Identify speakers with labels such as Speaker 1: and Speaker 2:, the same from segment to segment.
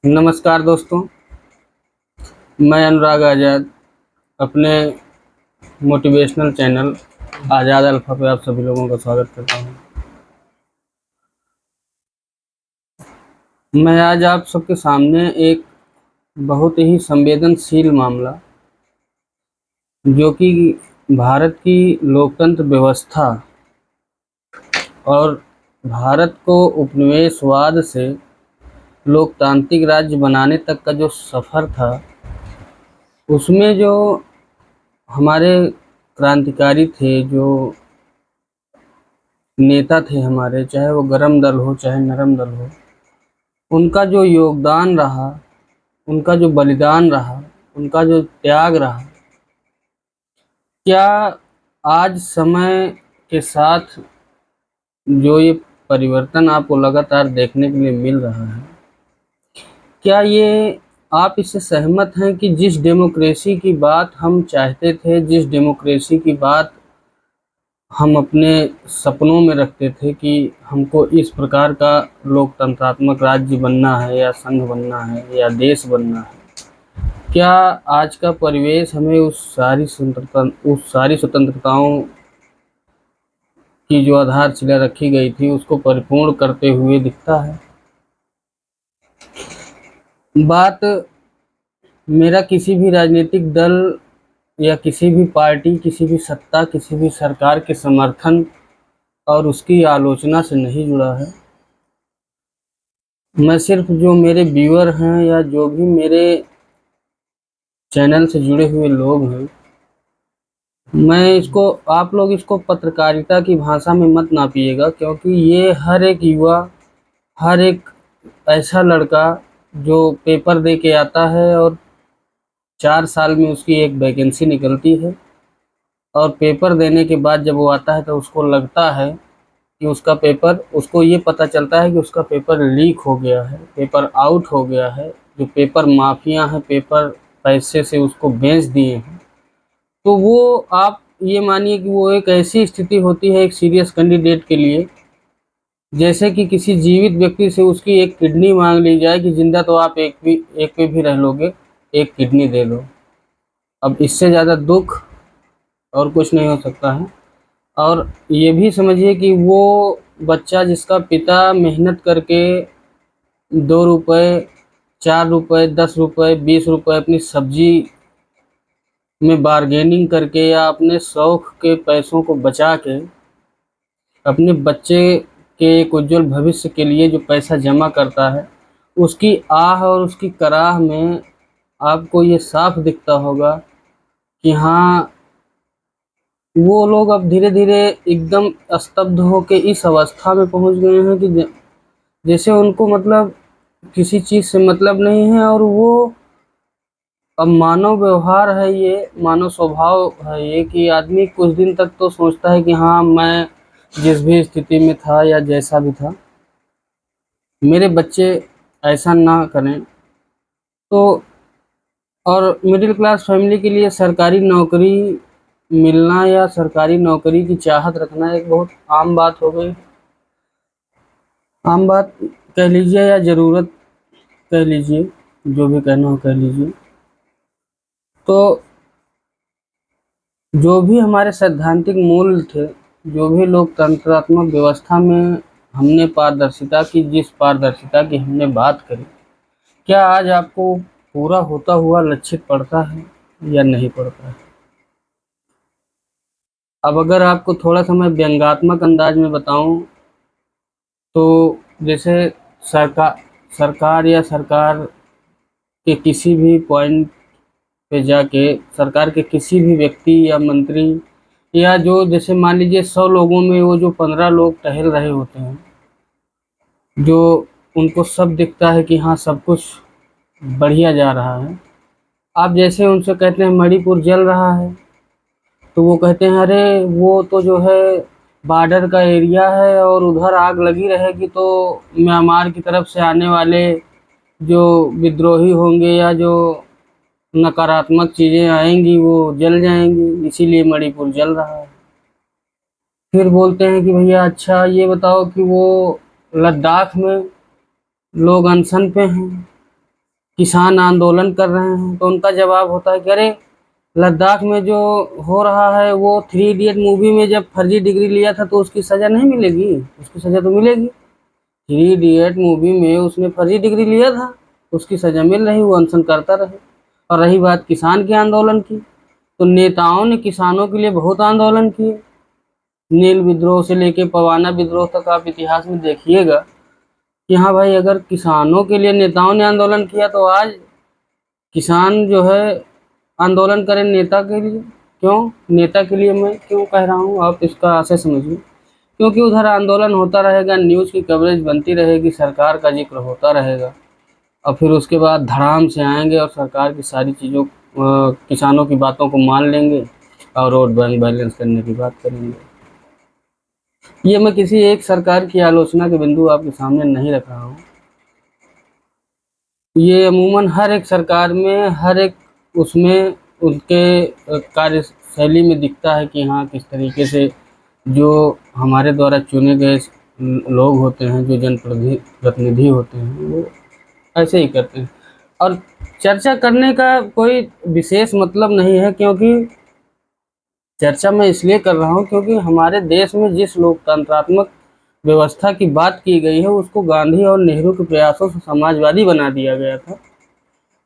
Speaker 1: नमस्कार दोस्तों, मैं अनुराग आज़ाद अपने मोटिवेशनल चैनल आज़ाद अल्फ़ा पे आप सभी लोगों का स्वागत करता हूँ। मैं आज आप सबके सामने एक बहुत ही संवेदनशील मामला, जो कि भारत की लोकतंत्र व्यवस्था और भारत को उपनिवेशवाद से लोकतांत्रिक राज्य बनाने तक का जो सफ़र था, उसमें जो हमारे क्रांतिकारी थे, जो नेता थे हमारे, चाहे वो गरम दल हो चाहे नरम दल हो, उनका जो योगदान रहा, उनका जो बलिदान रहा, उनका जो त्याग रहा, क्या आज समय के साथ जो ये परिवर्तन आपको लगातार देखने के लिए मिल रहा है, क्या ये आप इससे सहमत हैं कि जिस डेमोक्रेसी की बात हम चाहते थे, जिस डेमोक्रेसी की बात हम अपने सपनों में रखते थे कि हमको इस प्रकार का लोकतंत्रात्मक राज्य बनना है या संघ बनना है या देश बनना है, क्या आज का परिवेश हमें उस सारी स्वतंत्रताओं की जो आधारशिला रखी गई थी उसको परिपूर्ण करते हुए दिखता है? बात मेरा किसी भी राजनीतिक दल या किसी भी पार्टी, किसी भी सत्ता, किसी भी सरकार के समर्थन और उसकी आलोचना से नहीं जुड़ा है। मैं सिर्फ जो मेरे व्यूअर हैं या जो भी मेरे चैनल से जुड़े हुए लोग हैं, मैं इसको आप लोग इसको पत्रकारिता की भाषा में मत नापिएगा, क्योंकि ये हर एक युवा, हर एक ऐसा लड़का जो पेपर दे के आता है और 4 साल में उसकी एक वैकेंसी निकलती है, और पेपर देने के बाद जब वो आता है तो उसको लगता है कि उसको ये पता चलता है कि उसका पेपर लीक हो गया है, पेपर आउट हो गया है, जो पेपर माफिया हैं, पेपर पैसे से उसको बेच दिए हैं। तो वो आप ये मानिए कि वो एक ऐसी स्थिति होती है एक सीरियस कैंडिडेट के लिए, जैसे कि किसी जीवित व्यक्ति से उसकी एक किडनी मांग ली जाए कि जिंदा तो आप एक पे भी रह लोगे, एक किडनी दे दो। अब इससे ज़्यादा दुख और कुछ नहीं हो सकता है। और ये भी समझिए कि वो बच्चा जिसका पिता मेहनत करके 2 रुपये, 4 रुपये, 10 रुपये, 20 रुपये अपनी सब्जी में बार्गेनिंग करके या अपने शौक के पैसों को बचा के अपने बच्चे के एक उज्जवल भविष्य के लिए जो पैसा जमा करता है, उसकी आह और उसकी कराह में आपको ये साफ दिखता होगा कि हाँ, वो लोग अब धीरे धीरे एकदम स्तब्ध होके इस अवस्था में पहुंच गए हैं कि जैसे उनको मतलब किसी चीज़ से मतलब नहीं है। और वो अब मानव व्यवहार है, ये मानव स्वभाव है ये कि आदमी कुछ दिन तक तो सोचता है कि हाँ, मैं जिस भी स्थिति में था या जैसा भी था, मेरे बच्चे ऐसा ना करें। तो और मिडिल क्लास फैमिली के लिए सरकारी नौकरी मिलना या सरकारी नौकरी की चाहत रखना एक बहुत आम बात हो गई। आम बात कह लीजिए या ज़रूरत कह लीजिए, जो भी कहना हो कह लीजिए। तो जो भी हमारे सैद्धांतिक मूल्य थे, जो भी लोकतंत्रात्मक व्यवस्था में हमने पारदर्शिता की, जिस पारदर्शिता की हमने बात करी, क्या आज आपको पूरा होता हुआ लक्षित पड़ता है या नहीं पड़ता है? अब अगर आपको थोड़ा सा मैं व्यंग्यात्मक अंदाज में बताऊं, तो जैसे सरकार सरकार या सरकार के किसी भी पॉइंट पे जाके सरकार के किसी भी व्यक्ति या मंत्री, या जो जैसे मान लीजिए 100 लोगों में वो जो 15 लोग टहल रहे होते हैं, जो उनको सब दिखता है कि हाँ, सब कुछ बढ़िया जा रहा है। आप जैसे उनसे कहते हैं मणिपुर जल रहा है, तो वो कहते हैं अरे वो तो जो है बॉर्डर का एरिया है और उधर आग लगी रहेगी तो म्यांमार की तरफ से आने वाले जो विद्रोही होंगे या जो नकारात्मक चीज़ें आएंगी वो जल जाएंगी, इसीलिए मणिपुर जल रहा है। फिर बोलते हैं कि भैया अच्छा ये बताओ कि वो लद्दाख में लोग अनशन पे हैं, किसान आंदोलन कर रहे हैं, तो उनका जवाब होता है कि अरे लद्दाख में जो हो रहा है वो 3 इडियट मूवी में जब फर्जी डिग्री लिया था तो उसकी सज़ा नहीं मिलेगी, उसकी सज़ा तो मिलेगी। 3 इडियट मूवी में उसने फर्जी डिग्री लिया था, उसकी सज़ा मिल रही, वो अनशन करता रहे। और रही बात किसान के आंदोलन की, तो नेताओं ने किसानों के लिए बहुत आंदोलन किए। नील विद्रोह से लेके पवाना विद्रोह तक आप इतिहास में देखिएगा कि हाँ भाई, अगर किसानों के लिए नेताओं ने आंदोलन किया तो आज किसान जो है आंदोलन करें नेता के लिए। क्यों नेता के लिए मैं क्यों कह रहा हूँ, आप इसका आशय समझिए। क्योंकि उधर आंदोलन होता रहेगा, न्यूज़ की कवरेज बनती रहेगी, सरकार का जिक्र होता रहेगा, और फिर उसके बाद धड़ाम से आएंगे और सरकार की सारी चीज़ों किसानों की बातों को मान लेंगे और वोट बैंक बैलेंस करने की बात करेंगे। ये मैं किसी एक सरकार की आलोचना के बिंदु आपके सामने नहीं रख रहा हूँ, ये अमूमन हर एक सरकार में, हर एक उसमें उनके कार्यशैली में दिखता है कि हाँ किस तरीके से जो हमारे द्वारा चुने गए लोग होते हैं, जो जनप्रतिनिधि होते हैं, वो ऐसे ही करते हैं। और चर्चा करने का कोई विशेष मतलब नहीं है, क्योंकि चर्चा मैं इसलिए कर रहा हूँ क्योंकि हमारे देश में जिस लोकतंत्रात्मक व्यवस्था की बात की गई है उसको गांधी और नेहरू के प्रयासों से समाजवादी बना दिया गया था।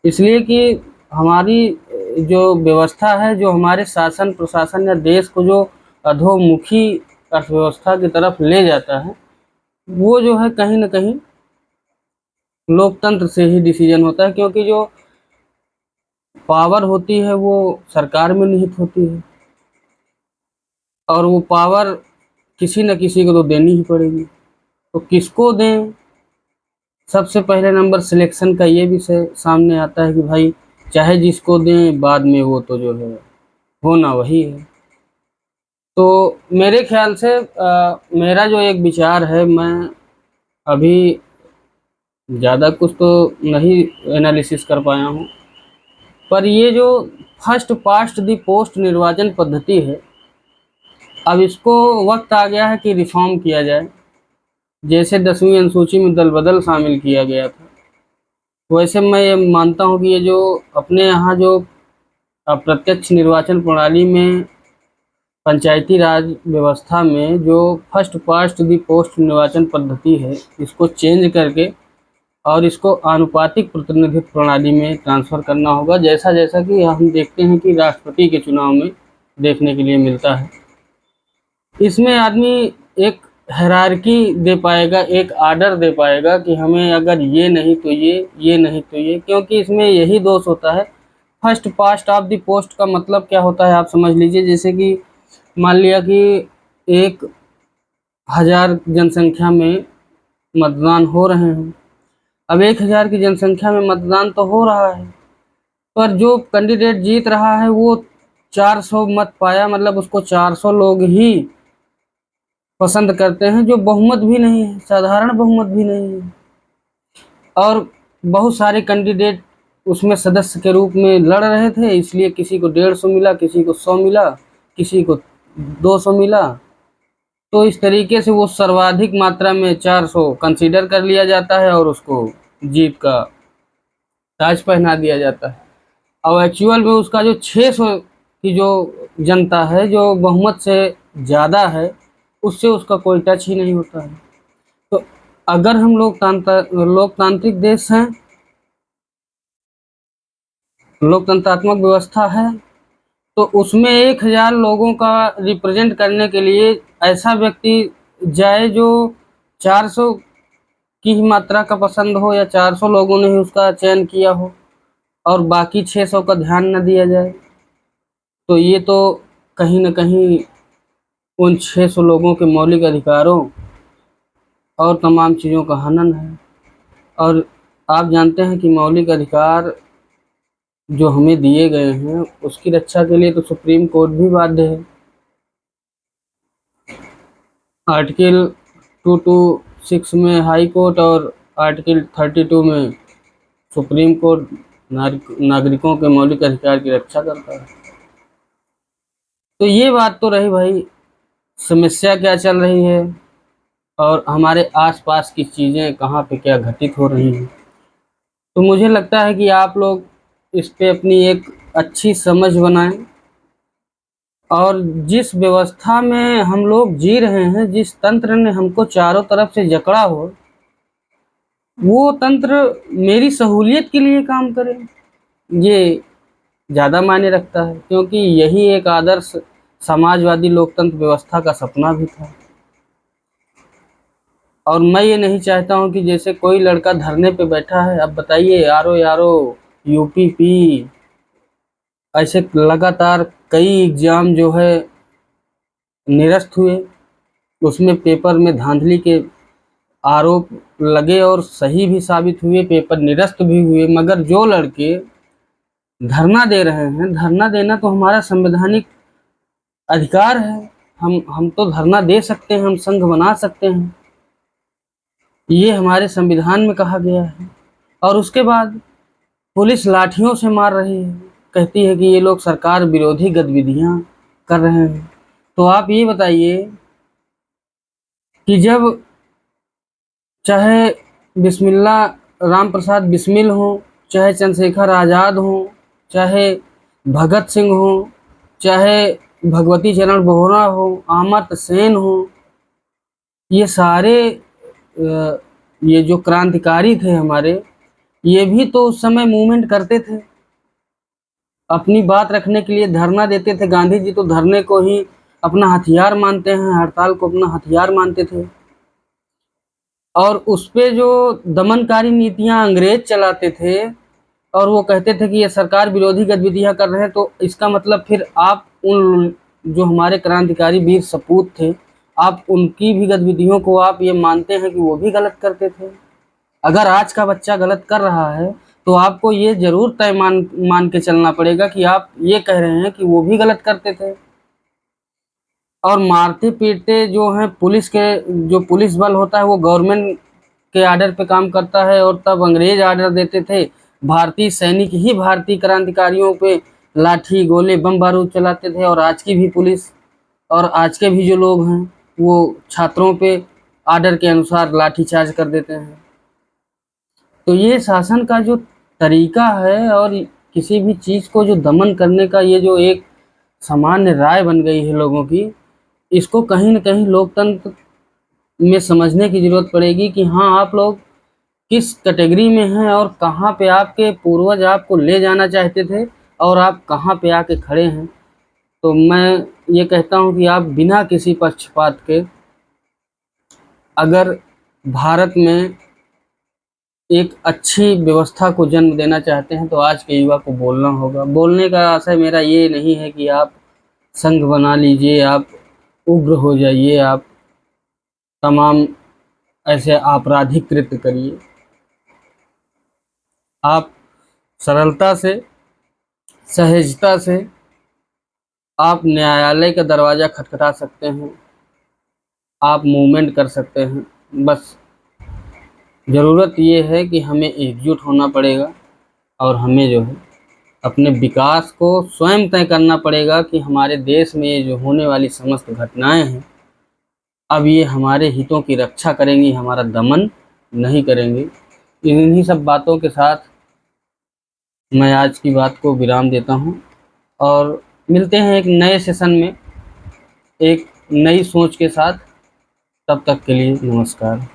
Speaker 1: इसलिए कि हमारी जो व्यवस्था है, जो हमारे शासन प्रशासन या देश को जो अधोमुखी अर्थव्यवस्था की तरफ ले जाता है, वो जो है कहीं न कहीं लोकतंत्र से ही डिसीजन होता है, क्योंकि जो पावर होती है वो सरकार में निहित होती है, और वो पावर किसी न किसी को तो देनी ही पड़ेगी। तो किसको दें, सबसे पहले नंबर सिलेक्शन का ये विषय सामने आता है कि भाई चाहे जिसको दें, बाद में वो तो जो है होना वही है। तो मेरे ख्याल से मेरा जो एक विचार है, मैं अभी ज़्यादा कुछ तो नहीं एनालिसिस कर पाया हूँ, पर ये जो फर्स्ट पास्ट द पोस्ट निर्वाचन पद्धति है, अब इसको वक्त आ गया है कि रिफॉर्म किया जाए। जैसे 10वीं अनुसूची में दल बदल शामिल किया गया था, वैसे मैं ये मानता हूँ कि ये जो अपने यहाँ जो अप्रत्यक्ष निर्वाचन प्रणाली में, पंचायती राज व्यवस्था में जो फर्स्ट पास्ट द पोस्ट निर्वाचन पद्धति है, इसको चेंज करके और इसको आनुपातिक प्रतिनिधित्व प्रणाली में ट्रांसफ़र करना होगा, जैसा जैसा कि हम देखते हैं कि राष्ट्रपति के चुनाव में देखने के लिए मिलता है। इसमें आदमी एक हायरार्की दे पाएगा, एक आर्डर दे पाएगा कि हमें अगर ये नहीं तो ये नहीं तो ये, क्योंकि इसमें यही दोष होता है। First past of the post का मतलब क्या होता है आप समझ लीजिए। जैसे कि मान लिया कि 1000 जनसंख्या में मतदान हो रहे हैं, अब 1000 की जनसंख्या में मतदान तो हो रहा है, पर जो कैंडिडेट जीत रहा है वो 400 मत पाया, मतलब उसको 400 लोग ही पसंद करते हैं, जो बहुमत भी नहीं है, साधारण बहुमत भी नहीं है। और बहुत सारे कैंडिडेट उसमें सदस्य के रूप में लड़ रहे थे, इसलिए किसी को 150 मिला, किसी को 100 मिला, किसी को 200 मिला। तो इस तरीके से वो सर्वाधिक मात्रा में 400 कंसीडर कर लिया जाता है और उसको जीत का ताज पहना दिया जाता है। और एक्चुअल में उसका जो 600 की जो जनता है, जो बहुमत से ज़्यादा है, उससे उसका कोई टच ही नहीं होता है। तो अगर हम लोकतांत्रिक देश हैं, लोकतंत्रात्मक व्यवस्था है, तो उसमें 1000 लोगों का रिप्रेजेंट करने के लिए ऐसा व्यक्ति जाए जो 400 की ही मात्रा का पसंद हो, या 400 लोगों ने ही उसका चयन किया हो, और बाकी 600 का ध्यान न दिया जाए। तो ये तो कहीं न कहीं उन 600 लोगों के मौलिक अधिकारों और तमाम चीज़ों का हनन है। और आप जानते हैं कि मौलिक अधिकार जो हमें दिए गए हैं, उसकी रक्षा के लिए तो सुप्रीम कोर्ट भी बाध्य है। आर्टिकल 226 में हाई कोर्ट और आर्टिकल 32 में सुप्रीम कोर्ट नागरिकों के मौलिक अधिकार की रक्षा करता है। तो ये बात तो रही भाई, समस्या क्या चल रही है और हमारे आसपास की चीज़ें कहाँ पे क्या घटित हो रही हैं। तो मुझे लगता है कि आप लोग इस पे अपनी एक अच्छी समझ बनाएं, और जिस व्यवस्था में हम लोग जी रहे हैं, जिस तंत्र ने हमको चारों तरफ से जकड़ा हो, वो तंत्र मेरी सहूलियत के लिए काम करे, ये ज़्यादा मायने रखता है, क्योंकि यही एक आदर्श समाजवादी लोकतंत्र व्यवस्था का सपना भी था। और मैं ये नहीं चाहता हूँ कि जैसे कोई लड़का धरने पे बैठा है, अब बताइए, आरो यारो, यूपी ऐसे लगातार कई एग्जाम जो है निरस्त हुए, उसमें पेपर में धांधली के आरोप लगे और सही भी साबित हुए, पेपर निरस्त भी हुए, मगर जो लड़के धरना दे रहे हैं, धरना देना तो हमारा संवैधानिक अधिकार है, हम तो धरना दे सकते हैं, हम संघ बना सकते हैं, ये हमारे संविधान में कहा गया है। और उसके बाद पुलिस लाठियों से मार रही है, कहती है कि ये लोग सरकार विरोधी गतिविधियां कर रहे हैं। तो आप ये बताइए कि जब चाहे बिस्मिल्लाह राम प्रसाद बिस्मिल हो, चाहे चंद्रशेखर आज़ाद हो, चाहे भगत सिंह हो, चाहे भगवती चरण बोहरा हो, अमर्त्य सेन हो, ये सारे ये जो क्रांतिकारी थे हमारे, ये भी तो उस समय मूवमेंट करते थे, अपनी बात रखने के लिए धरना देते थे। गांधी जी तो धरने को ही अपना हथियार मानते हैं, हड़ताल को अपना हथियार मानते थे। और उस पे जो दमनकारी नीतियां अंग्रेज चलाते थे, और वो कहते थे कि ये सरकार विरोधी गतिविधियां कर रहे हैं, तो इसका मतलब फिर आप उन जो हमारे क्रांतिकारी वीर सपूत थे, आप उनकी भी गतिविधियों को आप ये मानते हैं कि वो भी गलत करते थे। अगर आज का बच्चा गलत कर रहा है, तो आपको ये जरूर तय मान के चलना पड़ेगा कि आप ये कह रहे हैं कि वो भी गलत करते थे। और मारते पीटते जो हैं पुलिस के, जो पुलिस बल होता है वो गवर्नमेंट के आर्डर पे काम करता है, और तब अंग्रेज आर्डर देते थे, भारतीय सैनिक ही भारतीय क्रांतिकारियों पे लाठी गोले बम बारूद चलाते थे। और आज की भी पुलिस और आज के भी जो लोग हैं, वो छात्रों पे आर्डर के अनुसार लाठी चार्ज कर देते हैं। तो ये शासन का जो तरीका है, और किसी भी चीज़ को जो दमन करने का ये जो एक सामान्य राय बन गई है लोगों की, इसको कहीं न कहीं लोकतंत्र में समझने की ज़रूरत पड़ेगी कि हाँ, आप लोग किस कैटेगरी में हैं, और कहाँ पे आपके पूर्वज आपको ले जाना चाहते थे, और आप कहाँ पे आके खड़े हैं। तो मैं ये कहता हूँ कि आप बिना किसी पक्षपात के अगर भारत में एक अच्छी व्यवस्था को जन्म देना चाहते हैं, तो आज के युवा को बोलना होगा। बोलने का आशय मेरा ये नहीं है कि आप संघ बना लीजिए, आप उग्र हो जाइए, आप तमाम ऐसे आपराधिक कृत्य करिए। आप सरलता से, सहजता से आप न्यायालय का दरवाज़ा खटखटा सकते हैं, आप मूवमेंट कर सकते हैं। बस ज़रूरत ये है कि हमें एकजुट होना पड़ेगा, और हमें जो है अपने विकास को स्वयं तय करना पड़ेगा कि हमारे देश में ये जो होने वाली समस्त घटनाएं हैं, अब ये हमारे हितों की रक्षा करेंगी, हमारा दमन नहीं करेंगी। इन्हीं सब बातों के साथ मैं आज की बात को विराम देता हूँ, और मिलते हैं एक नए सेशन में एक नई सोच के साथ। तब तक के लिए नमस्कार।